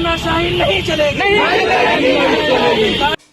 तानाशाही नहीं चलेगी।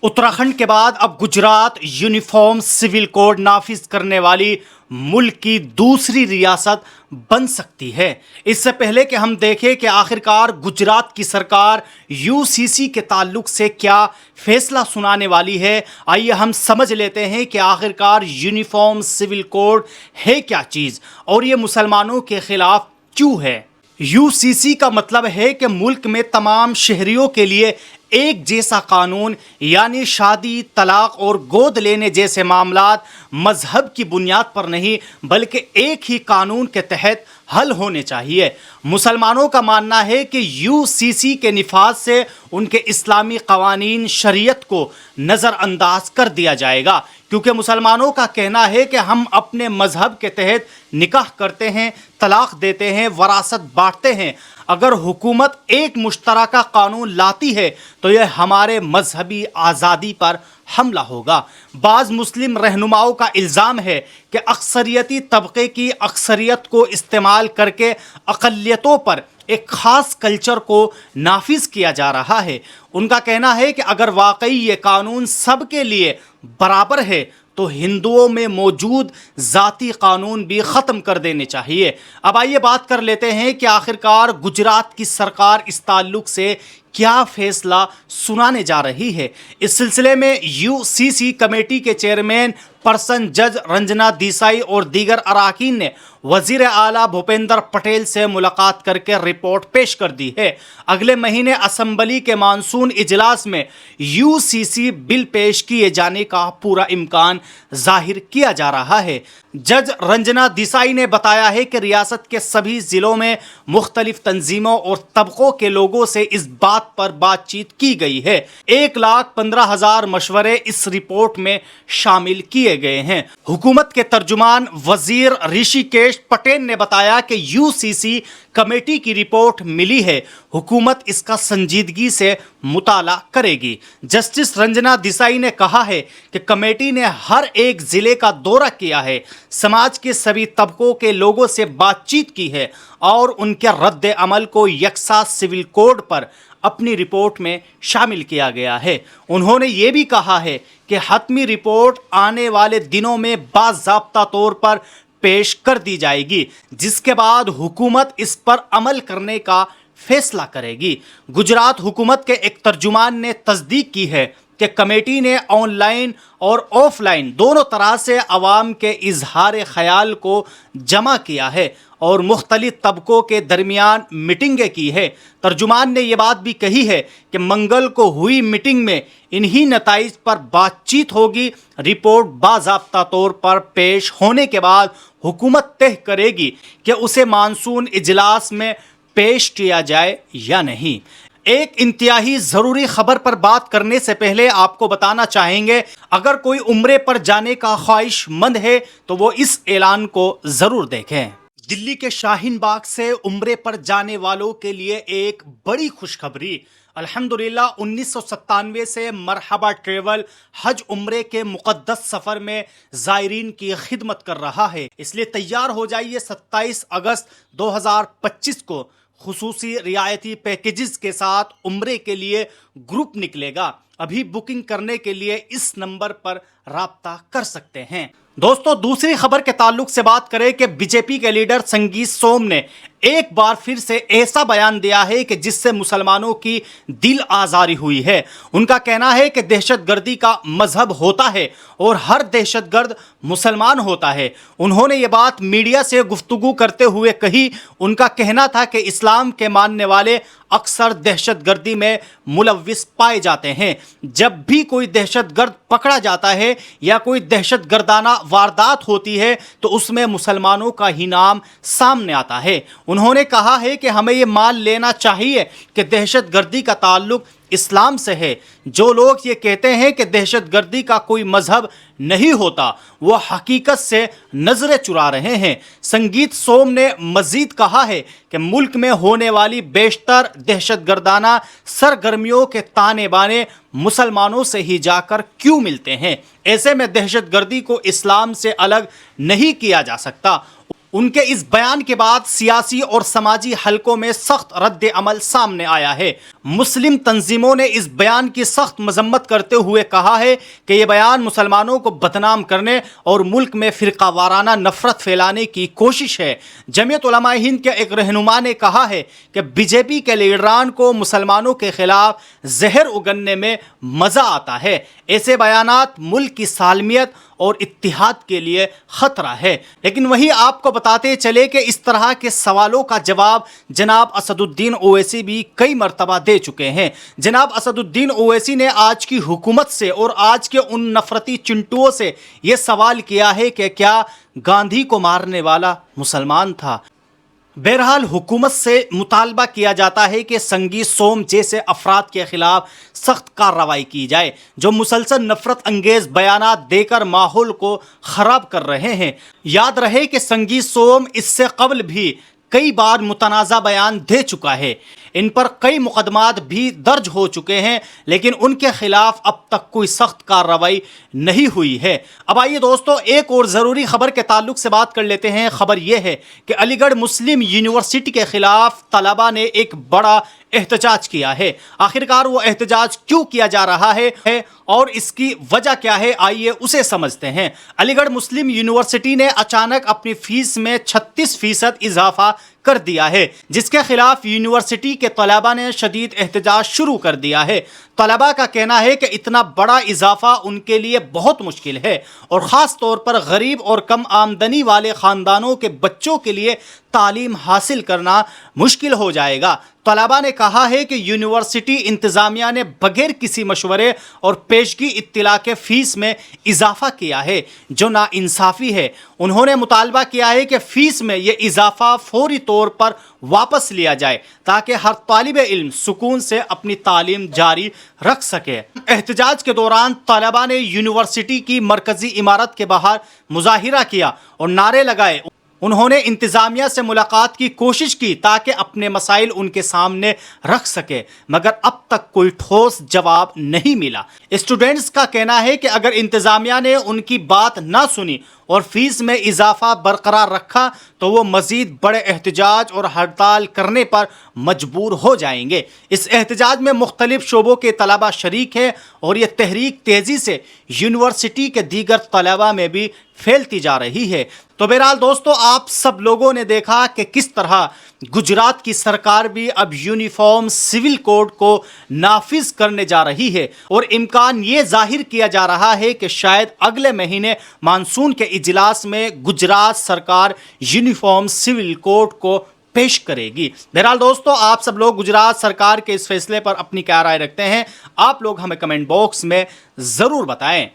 उत्तराखंड के बाद अब गुजरात यूनिफॉर्म सिविल कोड नाफिज करने वाली मुल्क की दूसरी रियासत बन सकती है। इससे पहले कि हम देखें कि आखिरकार गुजरात की सरकार यूसीसी के ताल्लुक से क्या फैसला सुनाने वाली है, आइए हम समझ लेते हैं कि आखिरकार यूनिफॉर्म सिविल कोड है क्या चीज़ और ये मुसलमानों के खिलाफ क्यों है। यूसीसी का मतलब है कि मुल्क में तमाम शहरियों के लिए एक जैसा कानून, यानी शादी, तलाक और गोद लेने जैसे मामलात मजहब की बुनियाद पर नहीं बल्कि एक ही कानून के तहत हल होने चाहिए। मुसलमानों का मानना है कि यूसीसी के निफाज से उनके इस्लामी कवानीन, शरीयत को नज़रअंदाज कर दिया जाएगा, क्योंकि मुसलमानों का कहना है कि हम अपने मजहब के तहत निकाह करते हैं, तलाक देते हैं, वरासत बांटते हैं। अगर हुकूमत एक मुश्तरका कानून लाती है तो यह हमारे मजहबी आज़ादी पर हमला होगा। बाज़ मुस्लिम रहनुमाओं का इल्ज़ाम है कि अक्सरियती तबके की अक्सरियत को इस्तेमाल करके अक़लियतों पर एक ख़ास कल्चर को नाफिज किया जा रहा है। उनका कहना है कि अगर वाकई ये कानून सब के लिए बराबर है तो हिंदुओं में मौजूद ज़ाती कानून भी ख़त्म कर देने चाहिए। अब आइए बात कर लेते हैं कि आखिरकार गुजरात की सरकार इस ताल्लुक़ से क्या फ़ैसला सुनाने जा रही है। इस सिलसिले में यूसीसी कमेटी के चेयरमैन पर्सन जज रंजना देसाई और दीगर अरकान ने वज़ीर आला भूपेंद्र पटेल से मुलाकात करके रिपोर्ट पेश कर दी है। अगले महीने असम्बली के मानसून इजलास में यूसीसी बिल पेश किए जाने का पूरा इम्कान जाहिर किया जा रहा है। जज रंजना देसाई ने बताया है कि रियासत के सभी ज़िलों में मुख्तलिफ तंजीमों और तबकों के लोगों से इस बात पर बातचीत की गई है। 1,15,000 मशवरे इस रिपोर्ट में शामिल किए गए हैं। हुकूमत के तर्जुमान वजीर ऋषिकेश पटेल ने बताया कि यूसीसी कमेटी की रिपोर्ट मिली है, हुकूमत इसका संजीदगी से मुताला करेगी। जस्टिस रंजना देसाई ने कहा है कि कमेटी ने हर एक ज़िले का दौरा किया है, समाज के सभी तबकों के लोगों से बातचीत की है और उनके रद्द अमल को यकसा सिविल कोड पर अपनी रिपोर्ट में शामिल किया गया है। उन्होंने ये भी कहा है कि हतमी रिपोर्ट आने वाले दिनों में बाज़ाब्ता तौर पर पेश कर दी जाएगी, जिसके बाद हुकूमत इस पर अमल करने का फैसला करेगी। गुजरात हुकूमत के एक तर्जुमान ने तस्दीक की है कि कमेटी ने ऑनलाइन और ऑफलाइन दोनों तरह से अवाम के इजहार ख्याल को जमा किया है और मुख्तलिफ तबकों के दरमियान मीटिंगें की है। तर्जुमान ने यह बात भी कही है कि मंगल को हुई मीटिंग में इन्हीं नताइज पर बातचीत होगी। रिपोर्ट बाज़ाब्ता तौर पर पेश होने के बाद हुकूमत तय करेगी कि उसे मानसून इजलास में पेश किया जाए या नहीं। एक इंतहाई ज़रूरी खबर पर बात करने से पहले आपको बताना चाहेंगे, अगर कोई उम्रे पर जाने का ख्वाहिशमंद है तो वो इस ऐलान को ज़रूर देखें। दिल्ली के शाहीन बाग से उम्रे पर जाने वालों के लिए एक बड़ी खुशखबरी। अल्हम्दुलिल्लाह 1997 से मरहबा ट्रेवल हज उम्रे के मुक़द्दस सफ़र में ज़ायरीन की खिदमत कर रहा है, इसलिए तैयार हो जाइए। 27 अगस्त 2025 को खुसूसी रियायती पैकेजेस के साथ उम्रे के लिए ग्रुप निकलेगा। अभी बुकिंग करने के लिए इस नंबर पर राब्ता कर सकते हैं। दोस्तों, दूसरी खबर के ताल्लुक से बात करें कि बीजेपी के लीडर संगीत सोम ने एक बार फिर से ऐसा बयान दिया है कि जिससे मुसलमानों की दिल आज़ारी हुई है। उनका कहना है कि दहशतगर्दी का मजहब होता है और हर दहशतगर्द मुसलमान होता है। उन्होंने ये बात मीडिया से गुफ्तगू करते हुए कही। उनका कहना था कि इस्लाम के मानने वाले अक्सर दहशतगर्दी में मुलव्विस पाए जाते हैं। जब भी कोई दहशतगर्द पकड़ा जाता है या कोई दहशतगर्दाना वारदात होती है तो उसमें मुसलमानों का ही नाम सामने आता है। उन्होंने कहा है कि हमें ये मान लेना चाहिए कि दहशतगर्दी का ताल्लुक इस्लाम से है। जो लोग ये कहते हैं कि दहशतगर्दी का कोई मजहब नहीं होता, वो हकीकत से नजरें चुरा रहे हैं। संगीत सोम ने मजीद कहा है कि मुल्क में होने वाली बेशतर दहशतगर्दाना सरगर्मियों के ताने बाने मुसलमानों से ही जाकर क्यों मिलते हैं। ऐसे में दहशतगर्दी को इस्लाम से अलग नहीं किया जा सकता। ان کے اس بیان کے بعد سیاسی اور سماجی حلقوں میں سخت رد عمل سامنے آیا ہے۔ مسلم تنظیموں نے اس بیان کی سخت مذمت کرتے ہوئے کہا ہے کہ یہ بیان مسلمانوں کو بدنام کرنے اور ملک میں فرقہ وارانہ نفرت پھیلانے کی کوشش ہے۔ جمعیت علماء ہند کے ایک رہنما نے کہا ہے کہ بی جے پی کے لیڈران کو مسلمانوں کے خلاف زہر اگلنے میں مزہ آتا ہے۔ ایسے بیانات ملک کی سالمیت اور اتحاد کے لیے خطرہ ہے۔ لیکن وہی آپ کو بتاتے چلے کہ اس طرح کے سوالوں کا جواب جناب اسد الدین اویسی بھی کئی مرتبہ دے چکے ہیں۔ جناب اسد الدین اویسی نے آج کی حکومت سے اور آج کے ان نفرتی چنٹوؤں سے یہ سوال کیا ہے کہ کیا گاندھی کو مارنے والا مسلمان تھا؟ بہرحال حکومت سے مطالبہ کیا جاتا ہے کہ سنگی سوم جیسے افراد کے خلاف سخت کارروائی کی جائے جو مسلسل نفرت انگیز بیانات دے کر ماحول کو خراب کر رہے ہیں۔ یاد رہے کہ سنگی سوم اس سے قبل بھی کئی بار متنازع بیان دے چکا ہے۔ ان پر کئی مقدمات بھی درج ہو چکے ہیں، لیکن ان کے خلاف اب تک کوئی سخت کارروائی نہیں ہوئی ہے۔ اب آئیے دوستو ایک اور ضروری خبر کے تعلق سے بات کر لیتے ہیں۔ خبر یہ ہے کہ علی گڑھ مسلم یونیورسٹی کے خلاف طلباء نے ایک بڑا احتجاج کیا ہے۔ آخرکار وہ احتجاج کیوں کیا جا رہا ہے اور اس کی وجہ کیا ہے، آئیے اسے سمجھتے ہیں۔ علی گڑھ مسلم یونیورسٹی نے اچانک اپنی فیس میں 36% اضافہ کر دیا ہے، جس کے خلاف یونیورسٹی کے طلباء نے شدید احتجاج شروع کر دیا ہے۔ طلباء کا کہنا ہے کہ اتنا بڑا اضافہ ان کے لیے بہت مشکل ہے اور خاص طور پر غریب اور کم آمدنی والے خاندانوں کے بچوں کے لیے تعلیم حاصل کرنا مشکل ہو جائے گا۔ طلباء نے کہا ہے کہ یونیورسٹی انتظامیہ نے بغیر کسی مشورے اور پیشگی اطلاع کے فیس میں اضافہ کیا ہے، جو ناانصافی ہے۔ انہوں نے مطالبہ کیا ہے کہ فیس میں یہ اضافہ فوری طور پر واپس لیا جائے تاکہ ہر طالب علم سکون سے اپنی تعلیم جاری رکھ سکے۔ احتجاج کے دوران طلباء نے یونیورسٹی کی مرکزی عمارت کے باہر مظاہرہ کیا اور نعرے لگائے۔ انہوں نے انتظامیہ سے ملاقات کی کوشش کی تاکہ اپنے مسائل ان کے سامنے رکھ سکے، مگر اب تک کوئی ٹھوس جواب نہیں ملا۔ اسٹوڈنٹس کا کہنا ہے کہ اگر انتظامیہ نے ان کی بات نہ سنی اور فیس میں اضافہ برقرار رکھا تو وہ مزید بڑے احتجاج اور ہڑتال کرنے پر مجبور ہو جائیں گے۔ اس احتجاج میں مختلف شعبوں کے طلباء شریک ہیں اور یہ تحریک تیزی سے یونیورسٹی کے دیگر طلباء میں بھی پھیلتی جا رہی ہے۔ تو بہرحال دوستو آپ سب لوگوں نے دیکھا کہ کس طرح گجرات کی سرکار بھی اب یونیفارم سول کوڈ کو نافذ کرنے جا رہی ہے اور امکان یہ ظاہر کیا جا رہا ہے کہ شاید اگلے مہینے مانسون کے اجلاس میں گجرات سرکار یونیفارم سول کوڈ کو پیش کرے گی۔ بہرحال دوستو آپ سب لوگ گجرات سرکار کے اس فیصلے پر اپنی کیا رائے رکھتے ہیں، آپ لوگ ہمیں کمنٹ باکس میں ضرور بتائیں۔